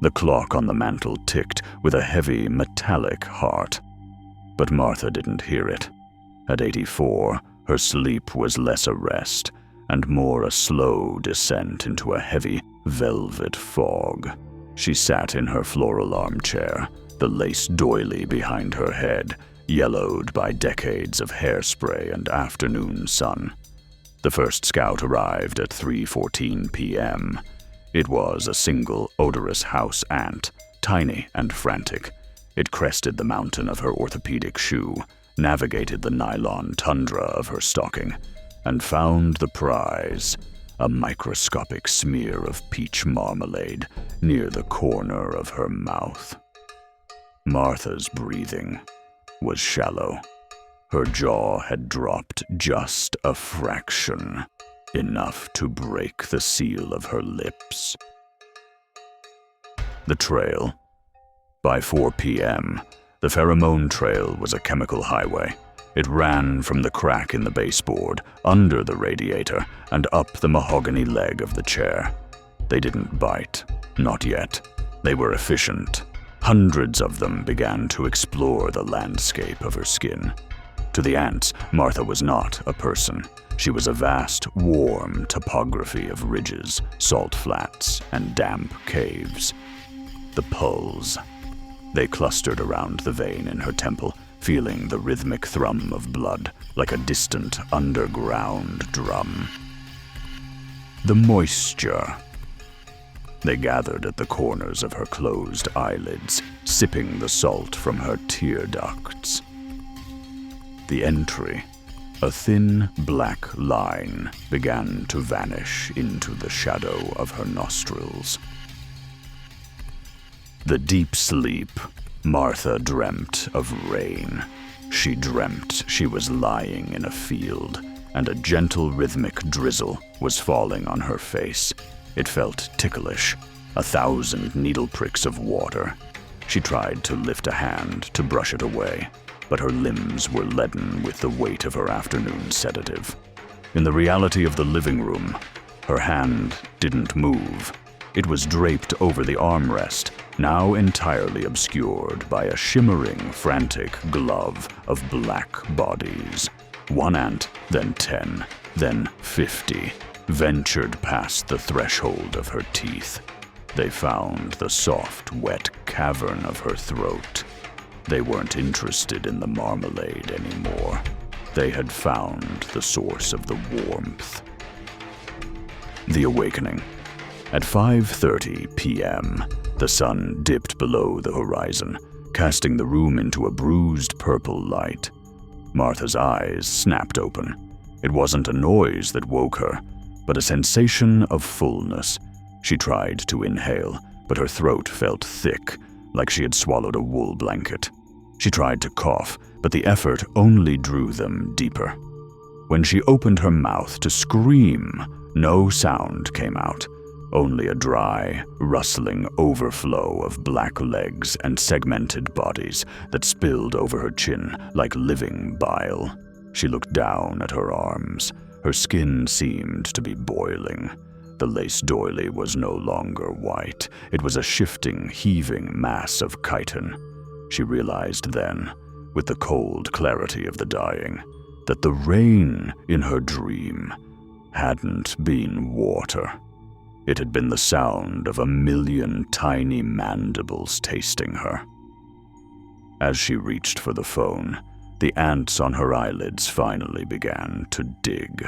The clock on the mantel ticked with a heavy, metallic heart. But Martha didn't hear it. At 84, her sleep was less a rest and more a slow descent into a heavy, velvet fog. She sat in her floral armchair, the lace doily behind her head, yellowed by decades of hairspray and afternoon sun. The first scout arrived at 3:14 p.m. It was a single, odorous house ant, tiny and frantic. It crested the mountain of her orthopedic shoe, navigated the nylon tundra of her stocking, and found the prize, a microscopic smear of peach marmalade near the corner of her mouth. Martha's breathing was shallow. Her jaw had dropped just a fraction, enough to break the seal of her lips. The trail. By 4 p.m., the pheromone trail was a chemical highway. It ran from the crack in the baseboard, under the radiator, and up the mahogany leg of the chair. They didn't bite. Not yet. They were efficient. Hundreds of them began to explore the landscape of her skin. To the ants, Martha was not a person. She was a vast, warm topography of ridges, salt flats, and damp caves. The pulls. They clustered around the vein in her temple, feeling the rhythmic thrum of blood like a distant underground drum. The moisture. They gathered at the corners of her closed eyelids, sipping the salt from her tear ducts. The entry. A thin black line began to vanish into the shadow of her nostrils. The deep sleep. Martha dreamt of rain. She dreamt she was lying in a field, and a gentle rhythmic drizzle was falling on her face. It felt ticklish, 1,000 needle pricks of water. She tried to lift a hand to brush it away, but her limbs were leaden with the weight of her afternoon sedative. In the reality of the living room, her hand didn't move. It was draped over the armrest, now entirely obscured by a shimmering, frantic glove of black bodies. One ant, then 10, then 50, ventured past the threshold of her teeth. They found the soft, wet cavern of her throat. They weren't interested in the marmalade anymore. They had found the source of the warmth. The awakening. At 5:30 p.m., the sun dipped below the horizon, casting the room into a bruised purple light. Martha's eyes snapped open. It wasn't a noise that woke her, but a sensation of fullness. She tried to inhale, but her throat felt thick, like she had swallowed a wool blanket. She tried to cough, but the effort only drew them deeper. When she opened her mouth to scream, no sound came out. Only a dry, rustling overflow of black legs and segmented bodies that spilled over her chin like living bile. She looked down at her arms. Her skin seemed to be boiling. The lace doily was no longer white. It was a shifting, heaving mass of chitin. She realized then, with the cold clarity of the dying, that the rain in her dream hadn't been water. It had been the sound of 1,000,000 tiny mandibles tasting her. As she reached for the phone, the ants on her eyelids finally began to dig.